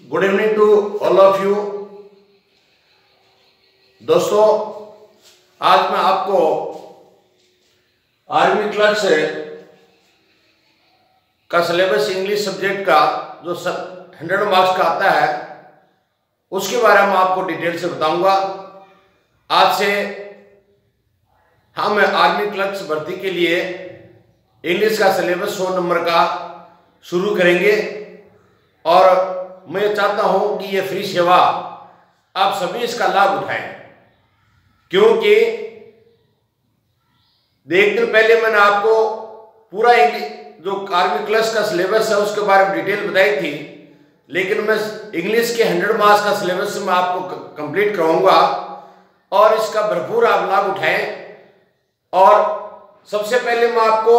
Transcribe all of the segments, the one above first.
Good evening to all of you. दोस्तों, आज मैं आपको आर्मी क्लर्क का सिलेबस इंग्लिश सब्जेक्ट का जो 100 मार्क्स का आता है उसके बारे में आपको डिटेल से बताऊंगा। आज से हम आर्मी क्लर्क भर्ती के लिए इंग्लिश का सिलेबस 100 नंबर का शुरू करेंगे और मैं चाहता हूं कि ये फ्री सेवा आप सभी इसका लाभ उठाएं, क्योंकि एक दिन पहले मैंने आपको पूरा जो आर्मी क्लर्क का सिलेबस है उसके बारे में डिटेल बताई थी, लेकिन मैं इंग्लिश के 100 मार्क्स का सिलेबस मैं आपको कंप्लीट कराऊंगा और इसका भरपूर आप लाभ उठाएं। और सबसे पहले मैं आपको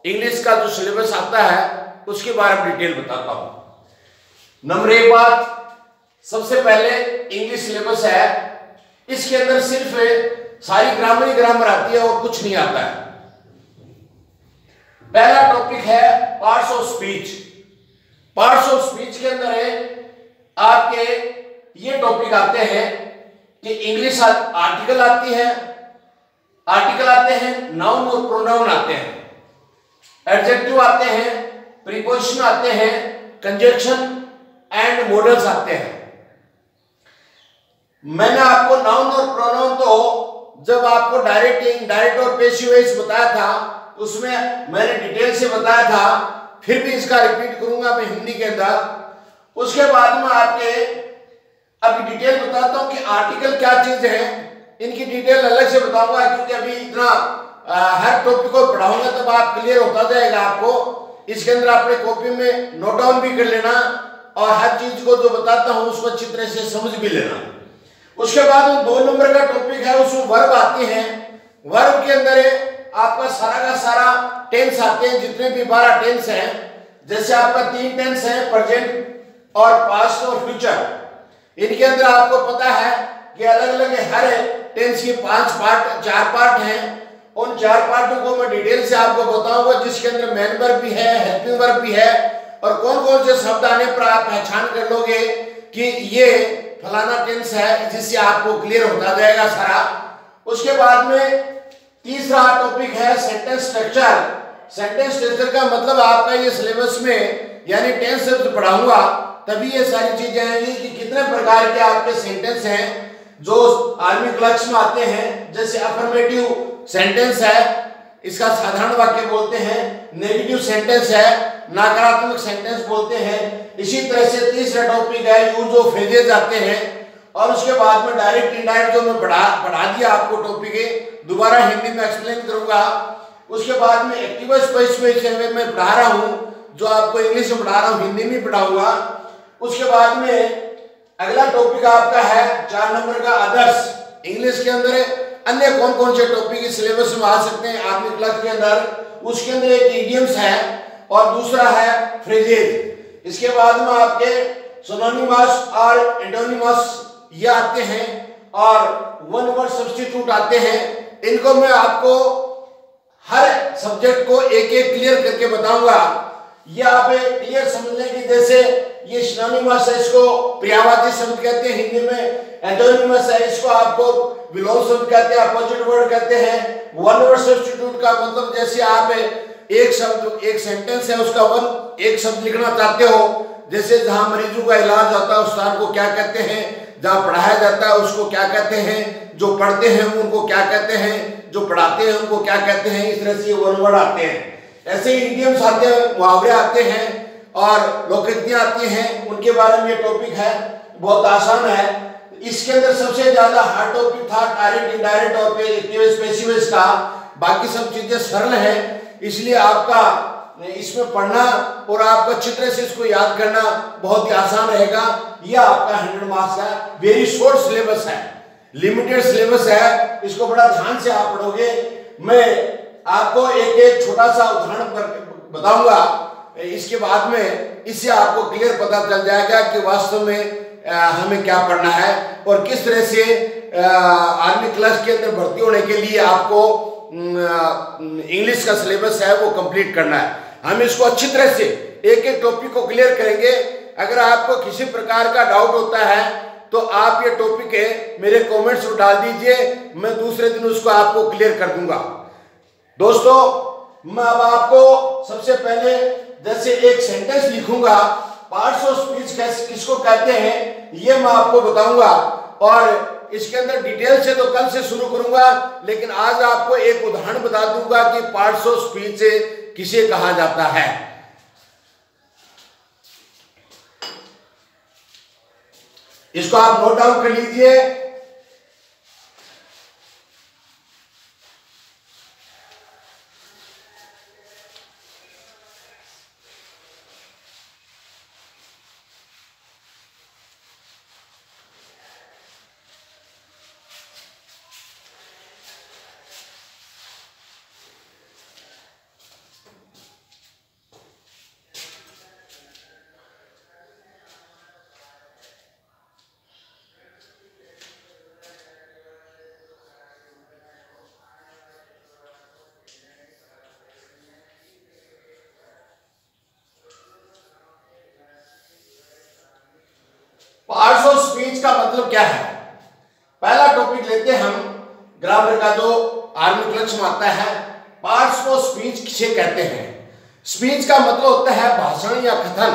इंग्लिश का जो सिलेबस आता है उसके बारे में डिटेल बताता हूं। नंबर 1 बात, सबसे पहले इंग्लिश सिलेबस है, इसके अंदर सिर्फ सारी ग्रामर आती है और कुछ नहीं आता है। पहला टॉपिक है parts of speech. Parts of speech के अंदर है आपके ये टॉपिक आते हैं कि इंग्लिश आर्टिकल आती है, आर्टिकल आते हैं, नाउन और प्रोनाउन आते हैं, एडजेक्टिव आते हैं, प्रीपोजिशन आते हैं, कंजंक्शन एंड मॉडल्स आते हैं। मैंने आपको नाउन और प्रोनाउन तो जब आपको डायरेक्ट, इनडायरेक्ट और पैसिव वॉइस बताया था उसमें मैंने डिटेल से बताया था, फिर भी इसका रिपीट करूंगा मैं हिंदी के अंदर। उसके बाद में आपके अभी डिटेल बताता हूं कि आर्टिकल क्या चीज है, इनकी डिटेल अलग से बताऊंगा, क्योंकि अभी इतना हर टॉपिक को पढ़ाऊंगा तब आप क्लियर होता जाएगा आपको। इसके अंदर अपने कॉपी में नोट डाउन भी कर लेना और हर चीज को जो बताता हूं उसको अच्छी तरह से समझ भी लेना। उसके बाद 2 नंबर का टॉपिक है, उसमें वर्ब आते हैं। वर्ब के अंदर आपका सारा का सारा टेंस आते हैं, जितने भी 12 टेंस हैं। जैसे आपका 3 टेंस है, प्रेजेंट और पास्ट और फ्यूचर। इनके अंदर आपको पता है कि अलग अलग हर टेंस के 4 पार्ट हैं। उन 4 पार्टों को मैं डिटेल से आपको बताऊंगा, जिसके अंदर मेन वर्ब भी है, हेल्पिंग वर्ब भी है, और कौन कौन से शब्द आने पर आप पहचान कर लोगे कि ये फलाना टेंस है, जिससे आपको क्लियर होता जाएगा सारा। उसके बाद में तीसरा टॉपिक है सेंटेंस स्ट्रक्चर। सेंटेंस स्ट्रक्चर का मतलब आपका ये सिलेबस में यानी टेंस शब्द पढ़ाऊंगा तभी ये सारी चीजें आएंगी कि कितने प्रकार के आपके सेंटेंस हैं जो आर्मी क्लर्क्स में आते हैं। जैसे अफर्मेटिव सेंटेंस है, इसका साधारण वाक्य बोलते हैं। नेगेटिव सेंटेंस है, नकारात्मक सेंटेंस बोलते हैं। इसी तरह से तीसरा टॉपिक है यूज ऑफ फ्रेजेस आते हैं। और उसके बाद में डायरेक्ट इनडायरेक्ट जो मैं पढ़ा दिया आपको टॉपिक, दोबारा हिंदी में एक्सप्लेन करूंगा। उसके बाद में एक्टिव स्पीच में पढ़ा रहा हूं, जो आपको इंग्लिश में पढ़ा रहा हूं हिंदी में पढ़ाऊंगा। उसके बाद में अगला टॉपिक आपका है 4 नंबर का अदर्स। इंग्लिश के अंदर अन्य कौन कौन से टॉपिक सिलेबस में आ सकते हैं आर्मी क्लर्क के अंदर, उसके अंदर एक इडियम्स है और दूसरा है फ्रेजेस। इसके बाद में आपके सिनोनिमस और एंटोनिमस ये आते हैं और वन वर्ड सब्स्टिट्यूट आते हैं। इनको मैं आपको हर सब्जेक्ट को एक एक क्लियर करके बताऊंगा। ये आप क्लियर समझ लें कि जैसे ये सिनोनिमस है, इसको पर्यायवाची शब्द कहते हैं हिंदी में। एंटोनिमस है, इसको आपको विलोम शब्द कहते हैं, अपोजिट वर्ड कहते हैं। वन वर्ड सब्स्टिट्यूट का मतलब जैसे आप एक शब्द, एक सेंटेंस है उसका एक शब्द लिखना चाहते हो, जैसे जहां मरीजों का इलाज होता है उस स्थान को क्या कहते हैं, जहां पढ़ाया जाता है उसको क्या कहते हैं, जो पढ़ते हैं उनको क्या कहते हैं, जो पढ़ाते हैं उनको क्या कहते हैं। इस तरह से वन वर्ड आते हैं। ऐसे ही इडियम्स आते हैं, मुहावरे आते हैं और लोकोक्तियां आती हैं, उनके बारे में ये टॉपिक है, बहुत आसान है। इसके अंदर सबसे ज्यादा हार्ड टॉपिक था डायरेक्ट, इनडायरेक्ट और पैसिव वॉइस का। बाकी सब चीजें सरल हैं, इसलिए आपका इसमें पढ़ना और आपको अच्छी तरह से इसको याद करना बहुत ही आसान रहेगा। यह आपका 100 मार्क्स का वेरी शॉर्ट सिलेबस है, लिमिटेड सिलेबस है, इसको बड़ा ध्यान से आप पढ़ोगे। मैं आपको एक एक छोटा सा उदाहरण बताऊंगा, इसके बाद में इससे आपको क्लियर पता चल जाएगा कि वास्तव में हमें क्या पढ़ना है और किस तरह से आर्मी क्लर्क के अंदर भर्ती होने के लिए आपको इंग्लिश का सिलेबस है वो कंप्लीट करना है। हम इसको अच्छी तरह से एक एक टॉपिक को क्लियर करेंगे अगर आपको किसी प्रकार का डाउट होता है तो आप ये टॉपिक है मेरे कमेंट्स में डाल दीजिए, मैं दूसरे दिन उसको आपको क्लियर कर दूंगा। दोस्तों मैं अब आपको सबसे पहले जैसे एक सेंटेंस लिखूंगा, पार्ट्स ऑफ स्पीच किसको कहते हैं ये मैं आपको बताऊंगा, और इसके अंदर डिटेल से तो कल से शुरू करूंगा, लेकिन आज आपको एक उदाहरण बता दूंगा कि पार्ट्स ऑफ स्पीच किसे कहा जाता है। इसको आप नोट डाउन कर लीजिए। पार्ट्स ऑफ स्पीच का मतलब क्या है? पहला टॉपिक लेते हैं हम, ग्रामर का जो आर्मी क्लच में आता है। पार्ट्स ऑफ स्पीच किसे कहते हैं? स्पीच का मतलब होता है भाषण या कथन,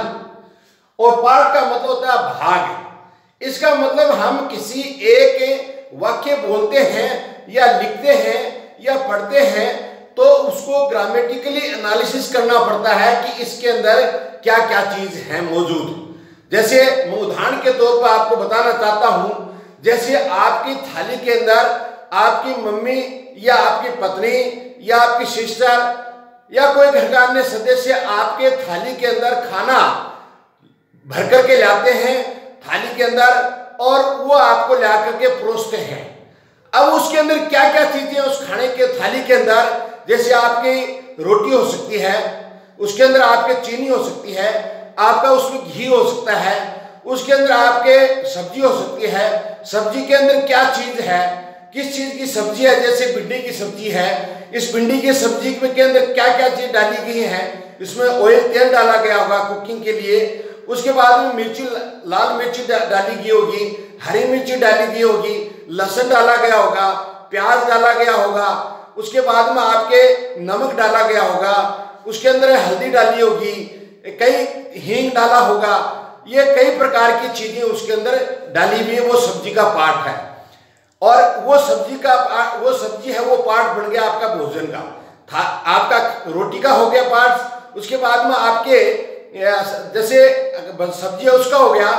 और पार्ट का मतलब होता है भाग। इसका मतलब हम किसी एक वाक्य बोलते हैं या लिखते हैं या पढ़ते हैं तो उसको ग्रामेटिकली एनालिसिस करना पड़ता है कि इसके अंदर क्या क्या चीज है मौजूद। जैसे मैं उदाहरण के तौर पर आपको बताना चाहता हूं, जैसे आपकी थाली के अंदर आपकी मम्मी या आपकी पत्नी या आपकी सिस्टर या कोई घर का अन्य सदस्य आपके थाली के अंदर खाना भर करके लाते हैं थाली के अंदर, और वो आपको ला करके परोसते हैं। अब उसके अंदर क्या क्या चीजें उस खाने के थाली के अंदर, जैसे आपकी रोटी हो सकती है, उसके अंदर आपके चीनी हो सकती है, आपका उसमें घी हो सकता है, उसके अंदर आपके सब्जी हो सकती है। सब्जी के अंदर क्या चीज है, किस चीज की सब्जी है, जैसे भिंडी की सब्जी है, इस भिंडी की सब्जी के अंदर क्या क्या चीज डाली गई है, इसमें ऑयल तेल डाला गया होगा कुकिंग के लिए, उसके बाद में मिर्ची लाल मिर्ची डाली गई होगी, हरी मिर्ची डाली गई होगी, लहसुन डाला गया होगा, प्याज डाला गया होगा, उसके बाद में आपके नमक डाला गया होगा, उसके अंदर हल्दी डाली होगी, कई हींग डाला होगा, ये कई प्रकार की चीजें उसके अंदर डाली हुई है। वो सब्जी का पार्ट है, और वो सब्जी है वो पार्ट बन गया आपका भोजन का। आपका रोटी का हो गया पार्ट, उसके बाद में आपके जैसे सब्जी है उसका हो गया,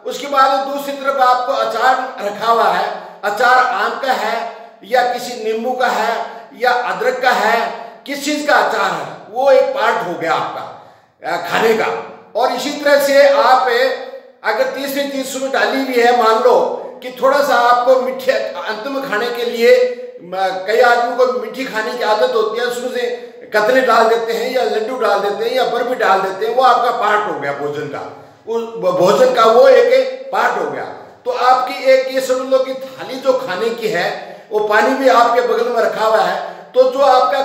उसके बाद दूसरी तरफ आपको अचार रखा हुआ है, अचार आम का है या किसी नींबू का है या अदरक का है, किस चीज का अचार है, वो एक पार्ट हो गया आपका खाने का। और इसी तरह से आप अगर तीसरी चीज उसमें डाली भी है, मान लो कि थोड़ा सा आपको मीठे अंत में खाने के लिए, कई आदमी को मीठी खाने की आदत होती है, उसमें से कतले डाल देते हैं या लड्डू डाल देते हैं या बर्फी डाल देते हैं, वो आपका पार्ट हो गया भोजन का, भोजन का वो एक पार्ट हो गया। तो आपकी एक ये समझ लो कि थाली जो खाने की है, वो पानी भी आपके बगल में रखा हुआ है, तो जो आपका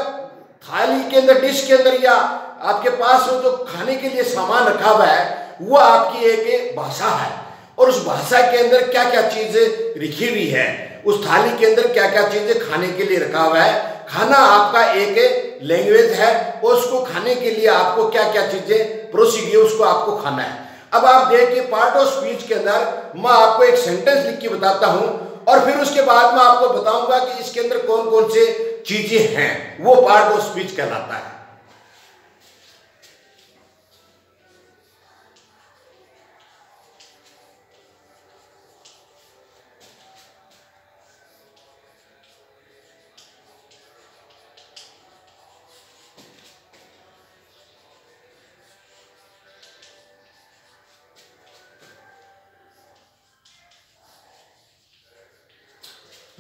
थाली के अंदर डिश के अंदर या आपके पास जो खाने के लिए सामान रखा हुआ है वो आपकी एक भाषा है, और उस भाषा के अंदर क्या क्या चीजें लिखी हुई है, उस थाली के अंदर क्या क्या चीजें खाने के लिए रखा हुआ है। खाना आपका एक लैंग्वेज है, और उसको खाने के लिए आपको क्या क्या चीजें परोसी गई उसको आपको खाना है। अब आप देखिए पार्ट ऑफ स्पीच के अंदर मैं आपको एक सेंटेंस लिख के बताता हूं, और फिर उसके बाद मैं आपको बताऊंगा कि इसके अंदर कौन कौन से चीजें हैं, वो पार्ट ऑफ स्पीच कहलाता है।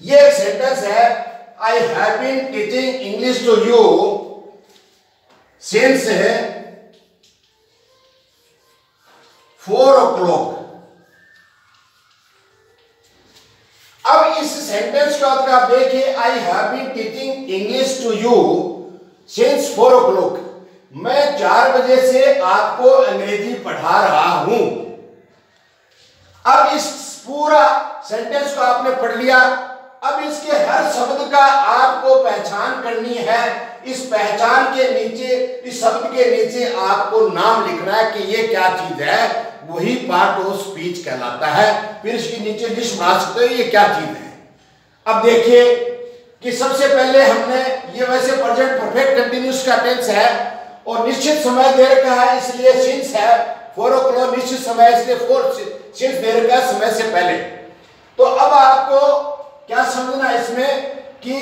ये एक सेंटेंस है, I have been teaching English to you since 4 o'clock। अब इस सेंटेंस को अगर आप देखिए, I have been teaching English to you since 4 o'clock, मैं 4 बजे से आपको अंग्रेजी पढ़ा रहा हूं। पूरा सेंटेंस को आपने पढ़ लिया। अब इसके हर शब्द का आपको पहचान करनी है। इस पहचान के नीचे, इस शब्द के नीचे आपको नाम लिखना है कि ये क्या चीज है, वही पार्ट ऑफ स्पीच कहलाता है। फिर इसके नीचे लिस्ट बना सकते हो ये क्या चीज है। अब देखिए कि सबसे पहले हमने ये वैसे प्रेजेंट परफेक्ट कंटिन्यूअस का टेंस है और निश्चित समय दे रखा है, इसलिए सिंस है 4 o'clock निश्चित समय, इसलिए 4 सिंस दे रखा है समय से पहले। तो अब आपको क्या समझना इसमें कि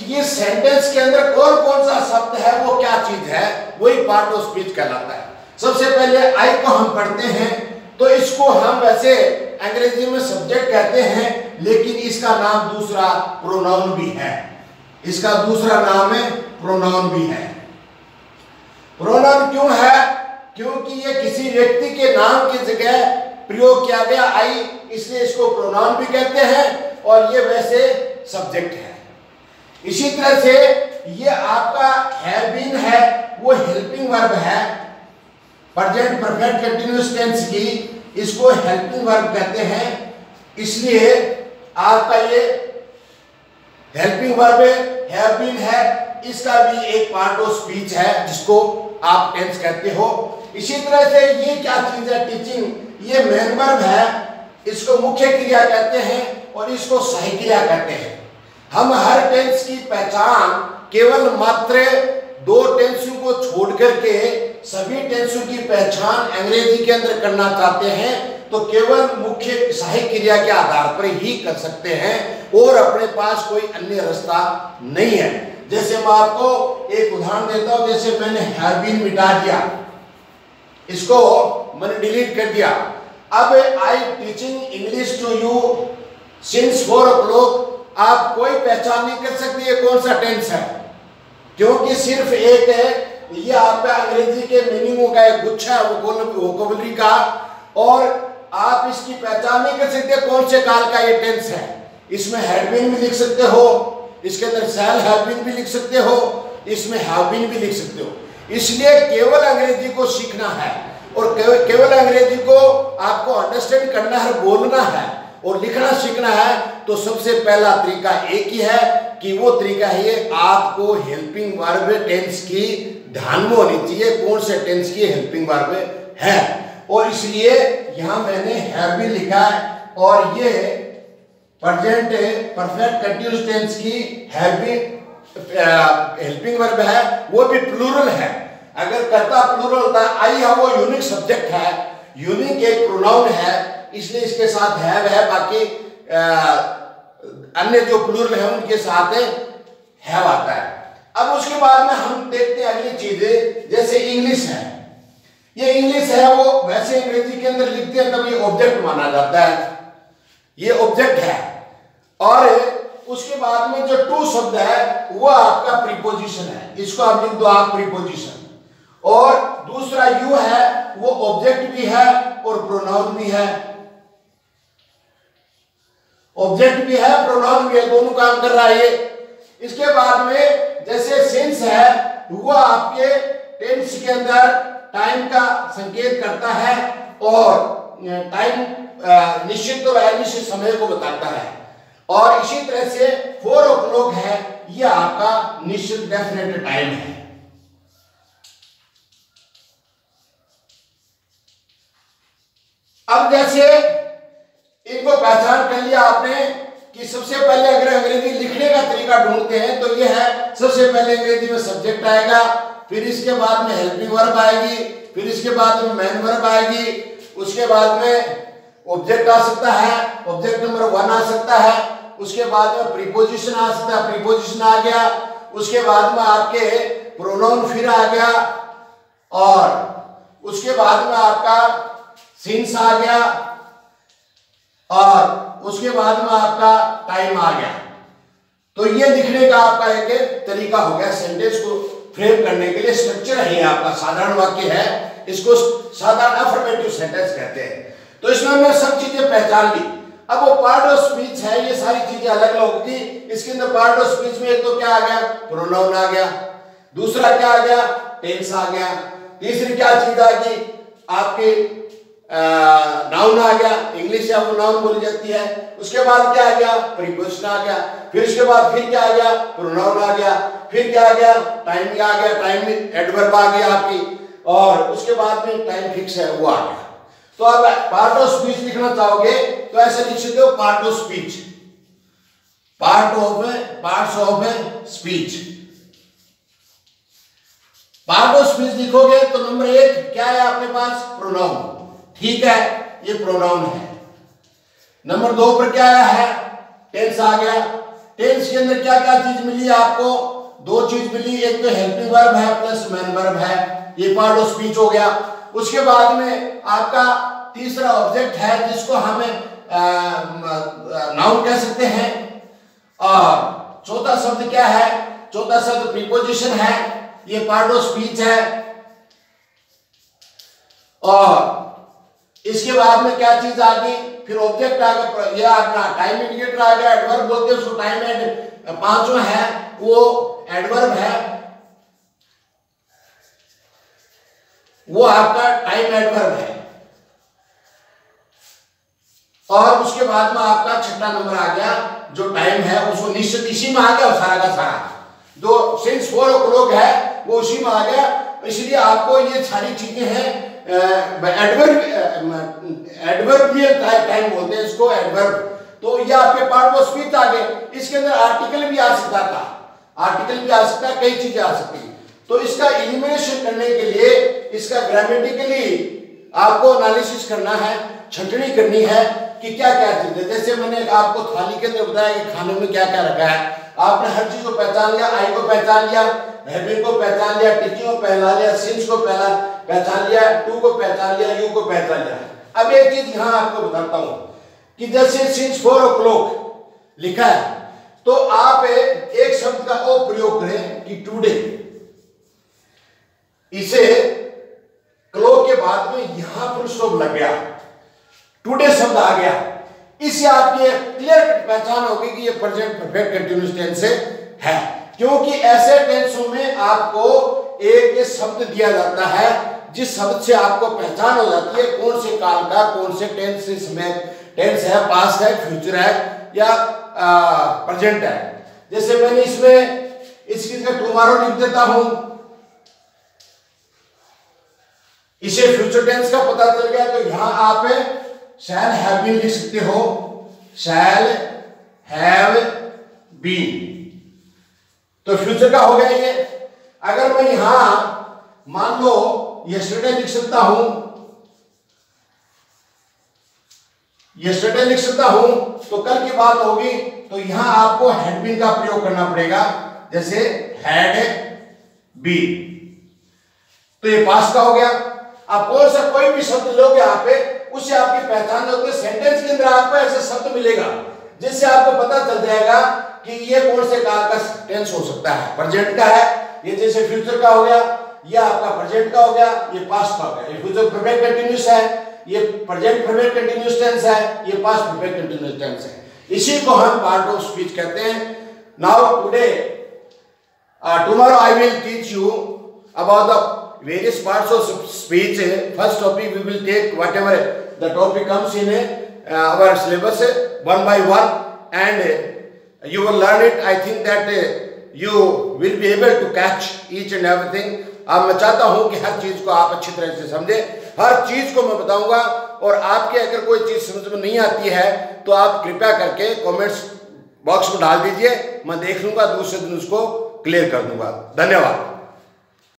ये सेंटेंस के अंदर कौन कौन सा शब्द है, वो क्या चीज है, वही पार्ट ऑफ स्पीच कहलाता है। सबसे पहले आई को हम पढ़ते हैं तो इसको हम वैसे अंग्रेजी में सब्जेक्ट कहते हैं, लेकिन इसका नाम दूसरा प्रोनाउन भी है। इसका दूसरा नाम है प्रोनाउन भी है। प्रोनाउन क्यों है? क्योंकि ये किसी व्यक्ति के नाम की जगह प्रयोग किया गया आई, इसलिए इसको प्रोनाउन भी कहते हैं और ये वैसे सब्जेक्ट है। इसी तरह से ये आपका हैव बीन है, वो हेल्पिंग वर्ब है। प्रेजेंट परफेक्ट कंटीन्यूअस टेंस की इसको हेल्पिंग वर्ब कहते हैं, इसलिए आपका ये हेल्पिंग वर्ब हैव बीन है, इसका भी एक पार्ट ऑफ स्पीच है जिसको आप टेंस कहते हो। इसी तरह से ये क्या चीज है, टीचिंग, ये मेन वर्ब है, इसको मुख्य क्रिया कहते हैं और इसको सहायक क्रिया कहते हैं। हम हर टेंस की पहचान केवल मात्र 2 टेंसों को छोड़ करके सभी टेंसों की पहचान अंग्रेजी के अंदर करना चाहते हैं तो केवल मुख्य सहायक क्रिया के आधार पर ही कर सकते हैं और अपने पास कोई अन्य रास्ता नहीं है। जैसे मैं आपको एक उदाहरण देता हूं, जैसे मैंने हैव बीन मिटा दिया, इसको मैंने डिलीट कर दिया। अब I teaching English to you since 4 o'clock, आप कोई पहचान नहीं कर सकते ये कौन सा टेंस है, क्योंकि सिर्फ एक है, ये आपका अंग्रेजी के मीनिंगों का एक गुच्छा है वोकैबुलरी का, और आप इसकी पहचान नहीं कर सकते कौन से काल का ये टेंस है। इसमें हैड बीन भी लिख सकते हो, इसके अंदर शैल हैव बीन भी लिख सकते हो, इसमें हैव बीन भी लिख सकते हो। इसलिए केवल अंग्रेजी को सीखना है और केवल अंग्रेजी को आपको अंडरस्टैंड करना है, बोलना है और लिखना सीखना है, तो सबसे पहला तरीका एक ही है कि वो तरीका है आपको हेल्पिंग वर्ब टेंस की ध्यान में होनी चाहिए, कौन से टेंस की हेल्पिंग वर्ब है। और इसलिए यहां मैंने हैव बीन लिखा है और ये प्रेजेंट परफेक्ट कंटीन्यूअस टेंस की हैव बीन हेल्पिंग वर्ब है, वो भी प्लूरल है। अगर कर्ता प्लूरल होता आई है, वो यूनिक सब्जेक्ट है, यूनिक एक प्रोनाउन है, इसलिए इसके साथ है, बाकी अन्य जो प्लूरल है उनके साथ हैव आता है। अब उसके बाद में हम देखते हैं अगली चीजें, जैसे इंग्लिश है। ये इंग्लिश है, वो वैसे अंग्रेजी के अंदर लिखते हैं तब ये ऑब्जेक्ट माना जाता है, ये ऑब्जेक्ट है। और उसके बाद में जो टू शब्द है वो आपका प्रीपोजिशन है, इसको आप लिख दो आप प्रीपोजिशन। और दूसरा यू है, वो ऑब्जेक्ट भी है और प्रोनाउन भी है, ऑब्जेक्ट भी है प्रोनाउन भी है, दोनों काम कर रहा है ये। इसके बाद में जैसे सिंस है, वो आपके टेंस के अंदर टाइम का संकेत करता है और टाइम निश्चित और अनिश्चित समय को बताता है। और इसी तरह से 4 o'clock है, ये आपका निश्चित डेफिनेट टाइम है। अब जैसे इनको पहचान कर लिया आपने कि सबसे पहले अगर अंग्रेजी लिखने का तरीका ढूंढते हैं तो ये है, सबसे पहले अंग्रेजी में सब्जेक्ट आएगा, फिर इसके बाद में हेल्पिंग वर्ब आएगी, फिर इसके बाद में मेन वर्ब आएगी, उसके बाद में ऑब्जेक्ट आ सकता है, ऑब्जेक्ट नंबर 1 आ सकता है, उसके बाद में प्रीपोजिशन आ सकता है, प्रीपोजिशन आ गया, उसके बाद में आपके प्रोनाउन फिर आ गया, और उसके बाद में आपका सिंस आ गया, और उसके बाद में आपका टाइम आ गया। तो ये लिखने का आपका एक तरीका हो गया, सेंटेंस को फ्रेम करने के लिए स्ट्रक्चर है, आपका साधारण वाक्य है, इसको साधारण अफर्मेटिव सेंटेंस कहते हैं। तो इसमें हमने सब चीजें पहचान ली। अब वो पार्ट ऑफ स्पीच है, ये सारी चीजें अलग अलग होगी। इसके अंदर पार्ट ऑफ स्पीच में एक तो क्या आ गया, प्रोनाउन आ गया, दूसरा क्या आ गया, टेंस आ गया, तीसरी क्या चीज आ गई आपकी नाउन आ गया, इंग्लिश इंग्लिश है वो नाउन बोली जाती है। उसके बाद क्या आ गया, प्रीपोजिशन आ गया। फिर उसके बाद फिर क्या आ गया, प्रोनाउन आ गया। फिर क्या आ गया, टाइमिंग आ गया, टाइम में एडवर्ब आ गया आपकी, और उसके बाद में टाइम फिक्स है वो आ गया। तो अब पार्ट ऑफ स्पीच लिखना चाहोगे तो ऐसे लिख सकते हो, part of speech, parts of speech. Part of speech लिखोगे तो नंबर 1 क्या है आपके पास, प्रोनाउन, ठीक है, ये प्रोनाउन है। नंबर 2 पर क्या आया है, टेंस आ गया। टेंस के अंदर क्या क्या चीज मिली आपको, 2 चीज मिली, एक तो हेल्पिंग वर्ब है प्लस मेन वर्ब है, ये पार्ट ऑफ स्पीच हो गया। उसके बाद में आपका तीसरा ऑब्जेक्ट है जिसको हमें नाउन कह सकते हैं, और चौथा शब्द क्या है, चौथा शब्द प्रीपोजिशन है, ये पार्ट ऑफ स्पीच है। और इसके बाद में क्या चीज आ गई, फिर ऑब्जेक्ट आ गया, ये अपना टाइम इंडिकेटर आ गया, एडवर्ब बोलते हैं उसको, टाइम एड पांचवा है वो एडवर्ब है, वो आपका टाइम एडवर्ब है। और उसके बाद में आपका छठा नंबर आ गया जो टाइम है, उसको निश्चित इसी में आ गया सारा का सारा, जो सिंस 4 o'clock है वो उसी में आ गया। इसलिए आपको ये सारी चीजें हैं, एडवर्बियल टाइम बोलते हैं इसको, एडवर्ब। तो ये आपके पार्ट ऑफ स्पीच आ गए। इसके अंदर आर्टिकल भी आ सकता था, आर्टिकल भी आ सकता है, कई चीजें आ सकती। तो इसका एलिमिनेशन करने के लिए इसका ग्रामेटिकली आपको एनालिसिस करना है, छंटनी करनी है कि क्या क्या चीज है। जैसे मैंने आपको थाली के अंदर बताया कि खाने में क्या क्या रखा है, आपने हर चीज को पहचान लिया, आई को पहचान लिया, हैविंग को पहचान लिया, टीचिंग को पहचान लिया, सिंस को पहचान लिया, टू को पहचान लिया, यू को पहचान लिया। अब एक चीज यहां आपको बताता हूं कि जैसे सिंस 4 o'clock लिखा है तो आप एक शब्द का ओ प्रयोग करें कि टुडे, इसे क्लोक के बाद में यहां फुल स्टॉप लग गया, टुडे शब्द आ गया, इससे आपकी क्लियर कट पहचान होगी कि ये प्रेजेंट परफेक्ट कंटीन्यूअस टेंस है। क्योंकि ऐसे टेंसों में आपको एक शब्द दिया जाता है जिस शब्द से आपको पहचान हो जाती है कौन से काल का, कौन से टेंस से समय, टेंस है, पास्ट है, फ्यूचर है या प्रेजेंट है। जैसे मैंने इसमें इस चीज का टुमारो लिख देता हूं, इसे फ्यूचर टेंस का पता चल गया तो यहां आप शैल हैव बीन लिख सकते हो, शैल हैव बीन, तो फ्यूचर का हो गया ये। अगर मैं यहां मान लो यस्टरडे लिख सकता हूं, यस्टरडे लिख सकता हूं तो कल की बात होगी, तो यहां आपको हैड बीन का प्रयोग करना पड़ेगा, जैसे हैड बीन, तो ये पास्ट का हो गया। आप कौन सा कोई भी शब्द लोगे यहाँ पे, उससे आपकी पहचान होगी। सेंटेंस के अंदर आपको ऐसा शब्द मिलेगा जिससे आपको पता चल जाएगा कि ये कौन से काल का टेंस हो सकता है, प्रेजेंट का है, ये जैसे फ्यूचर का हो गया, ये आपका प्रेजेंट का हो गया, ये पास्ट का हो गया, ये फ्यूचर परफेक्ट कंटीन्यूअस है, ये प्रेजेंट परफेक्ट कंटीन्यूअस टेंस है, ये पास्ट परफेक्ट कंटीन्यूअस टेंस है। इसी को हम पार्ट ऑफ स्पीच कहते हैं। Now today tomorrow I will teach you about the various parts of speech. First topic we will take whatever the topic comes in our syllabus one by one, and you will learn it. I think that you will be able to catch each and everything. अब मैं चाहता हूं कि हर चीज को आप अच्छी तरह से समझे, हर चीज को मैं बताऊंगा, और आपके अगर कोई चीज समझ में नहीं आती है तो आप कृपया करके कमेंट्स बॉक्स में डाल दीजिए, मैं देख लूंगा, दूसरे दिन उसको क्लियर कर दूंगा। धन्यवाद।